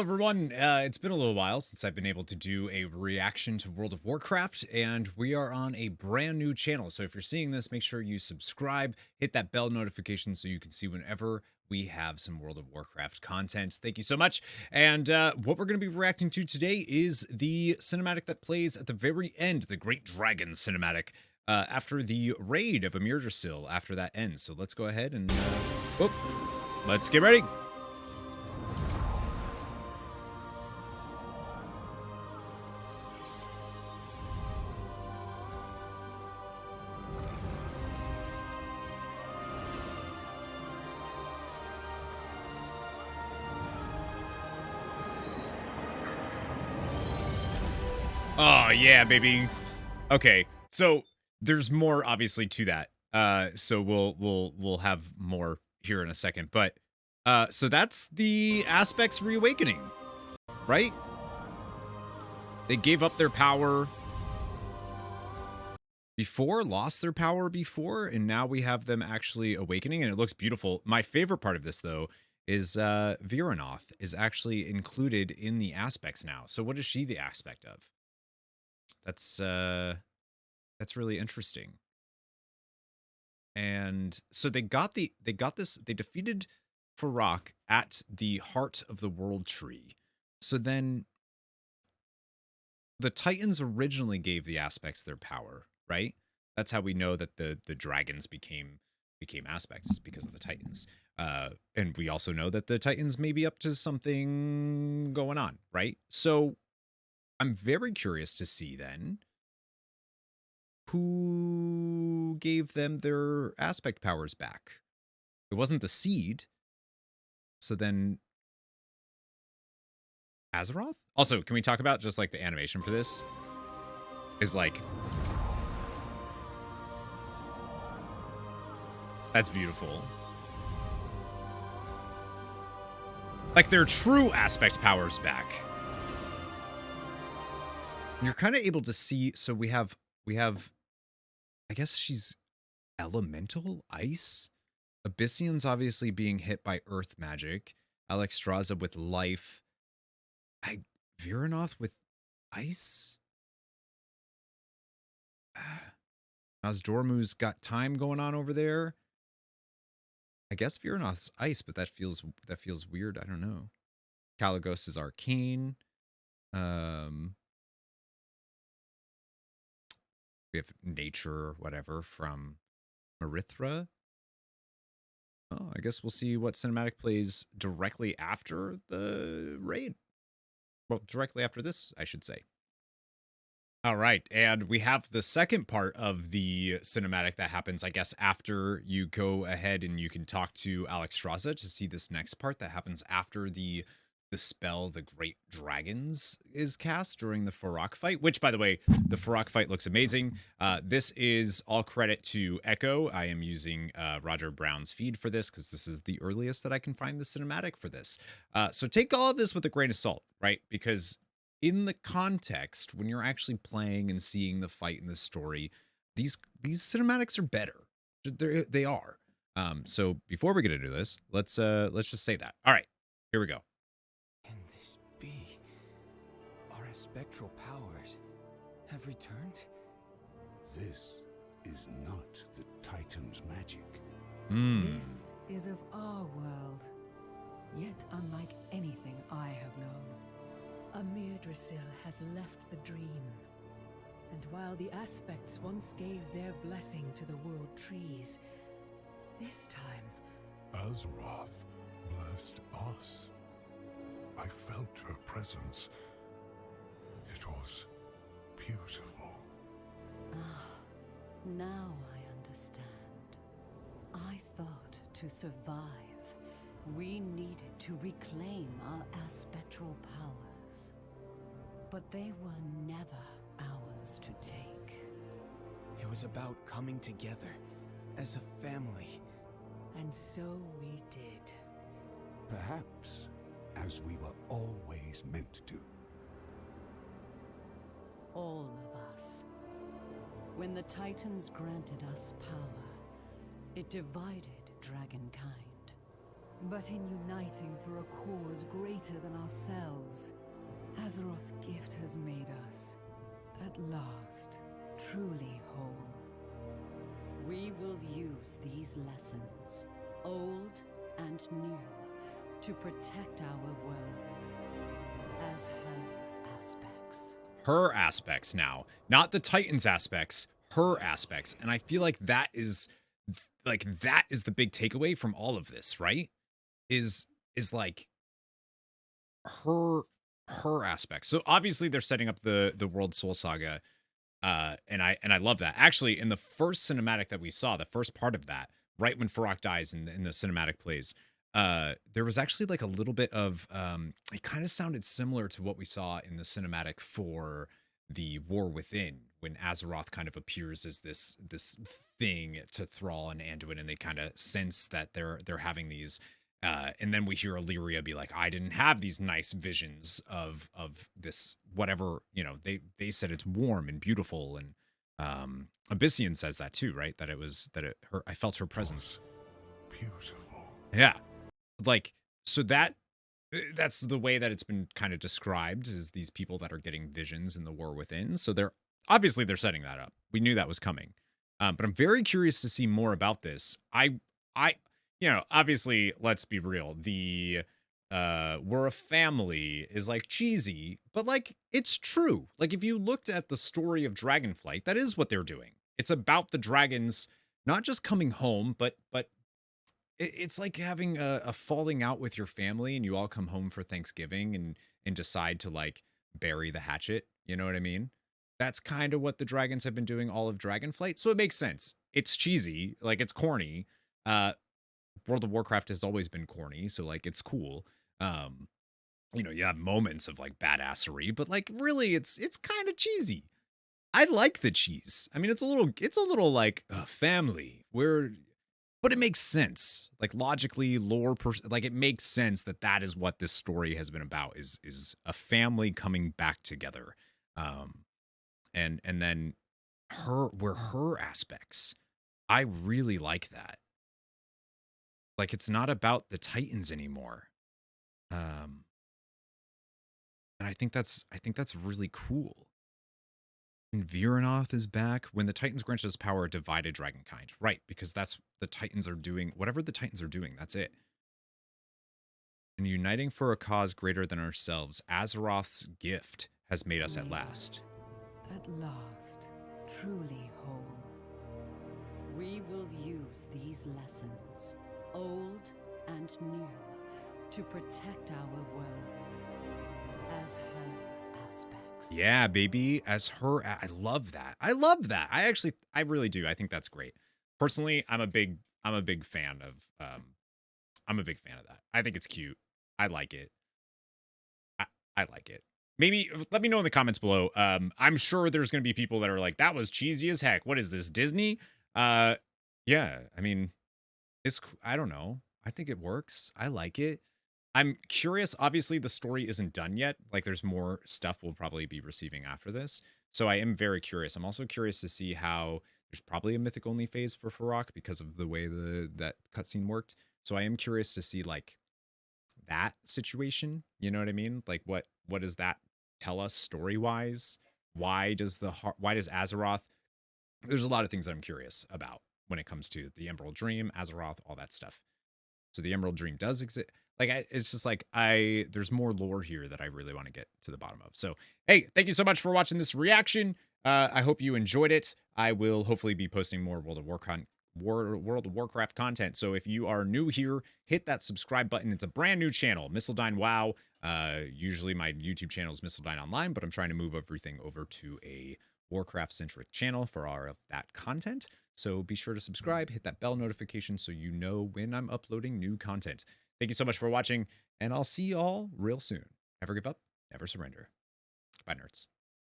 everyone. It's been a little while since I've been able to do a reaction to World of Warcraft, and we are on a brand new channel. So if you're seeing this, make sure you subscribe, hit that bell notification so you can see whenever we have some World of Warcraft content. Thank you so much. And what we're going to be reacting to today is the cinematic that plays at the very end, the Great Dragon cinematic, after the raid of Amirdrassil after that ends. So let's go ahead and let's get ready. Oh yeah, baby. Okay, so there's more obviously to that. So we'll have more here in a second. But so that's the Aspects reawakening, right? They gave up their power before, lost their power before, and now we have them actually awakening, and it looks beautiful. My favorite part of this though is Vyranoth is actually included in the Aspects now. So what is she the aspect of? That's really interesting. And so they defeated Fyrakk at the heart of the world tree. So then the Titans originally gave the Aspects their power, right? That's how we know that the dragons became Aspects, because of the Titans. And we also know that the Titans may be up to something going on, right? So I'm very curious to see then who gave them their aspect powers back. It wasn't the seed. So then Azeroth? Also, can we talk about just like the animation for this? Is like, that's beautiful. Like their true aspect powers back. You're kind of able to see, so we have, I guess she's elemental ice. Abyssian's obviously being hit by earth magic. Amirdrassil with life. Vyranoth with ice. Nozdormu's got time going on over there. I guess Vyranoth's ice, but that feels weird. I don't know. Kalagos is arcane. We have nature or whatever from Marithra. Oh, I guess we'll see what cinematic plays directly after the raid. Well, directly after this, I should say. All right, and we have the second part of the cinematic that happens, I guess, after you go ahead and you can talk to Amirdrassil to see this next part that happens after the spell, the Great Dragons, is cast during the Fyrakk fight, which, by the way, the Fyrakk fight looks amazing. This is all credit to Echo. I am using Roger Brown's feed for this because this is the earliest that I can find the cinematic for this. So take all of this with a grain of salt, right? Because in the context, when you're actually playing and seeing the fight in the story, these cinematics are better. They are. So before we get into this, let's just say that. All right, here we go. Our spectral powers have returned? This is not the Titan's magic. This is of our world, yet unlike anything I have known. Amirdrassil has left the dream, and while the Aspects once gave their blessing to the world trees, this time Azeroth blessed us. I felt her presence. It was beautiful. Ah, now I understand. I thought to survive, we needed to reclaim our aspectral powers. But they were never ours to take. It was about coming together as a family. And so we did. Perhaps as we were always meant to. All of us. When the Titans granted us power, it divided dragonkind. but in uniting for a cause greater than ourselves. Azeroth's gift has made us, at last, truly whole. We will use these lessons, old and new, to protect our world as her aspects. Her aspects now, not the Titans aspects, her aspects. And I feel like that is the big takeaway from all of this, right? Is like her aspects. So obviously they're setting up the World Soul Saga. And I love that. Actually, in the first cinematic that we saw, the first part of that, right when Fyrakk dies in the cinematic plays, there was actually like a little bit of it kind of sounded similar to what we saw in the cinematic for the War Within, when Azeroth kind of appears as this thing to Thrall and Anduin, and they kind of sense that they're having these. And then we hear Illyria be like, I didn't have these nice visions of this, whatever, you know, they said it's warm and beautiful. And Abyssian says that too, right? That I felt her presence. Beautiful. Yeah. Like, so that's the way that it's been kind of described, is these people that are getting visions in the War Within. So they're setting that up. We knew that was coming. But I'm very curious to see more about this. I you know, obviously, let's be real. The we're a family is like cheesy, but like it's true. Like if you looked at the story of Dragonflight, that is what they're doing. It's about the dragons not just coming home, but it's like having a falling out with your family, and you all come home for Thanksgiving and decide to like bury the hatchet. You know what I mean? That's kind of what the dragons have been doing all of Dragonflight. So it makes sense. It's cheesy, like it's corny. World of Warcraft has always been corny, so like it's cool. You know, you have moments of like badassery, but like really it's kind of cheesy. I like the cheese. I mean, it's a little like family. But it makes sense. Like logically, like it makes sense that is what this story has been about, is a family coming back together. And then her aspects. I really like that. Like it's not about the Titans anymore. And I think that's really cool. And Viranoth is back. When the Titans granted us power, divided dragonkind. Right, because that's the Titans are doing. Whatever the Titans are doing, that's it. And uniting for a cause greater than ourselves, Azeroth's gift has made us at last. At last, truly whole. We will use these lessons, old and new, to protect our world as her aspects. Yeah, baby, as her. I love that. I really do. I think that's great. Personally, I'm a big fan of that. I think it's cute. I like it. I like it. Maybe let me know in the comments below. I'm sure there's going to be people that are like, that was cheesy as heck. What is this, Disney? Yeah, I mean, I don't know. I think it works. I like it. I'm curious. Obviously, the story isn't done yet. Like, there's more stuff we'll probably be receiving after this. So I am very curious. I'm also curious to see how there's probably a mythic only phase for Fyrakk because of the way that cutscene worked. So I am curious to see like that situation. You know what I mean? Like, what does that tell us story wise? Why does Azeroth? There's a lot of things that I'm curious about when it comes to the Emerald Dream, Azeroth, all that stuff. So the Emerald Dream does exist. Like, it's just like there's more lore here that I really want to get to the bottom of. So, hey, thank you so much for watching this reaction. I hope you enjoyed it. I will hopefully be posting more World of Warcraft content. So if you are new here, hit that subscribe button. It's a brand new channel, Missildine WoW. Usually my YouTube channel is MissildineOnline, but I'm trying to move everything over to a Warcraft-centric channel for all of that content. So be sure to subscribe, hit that bell notification so you know when I'm uploading new content. Thank you so much for watching, and I'll see you all real soon. Never give up, never surrender. Bye, nerds.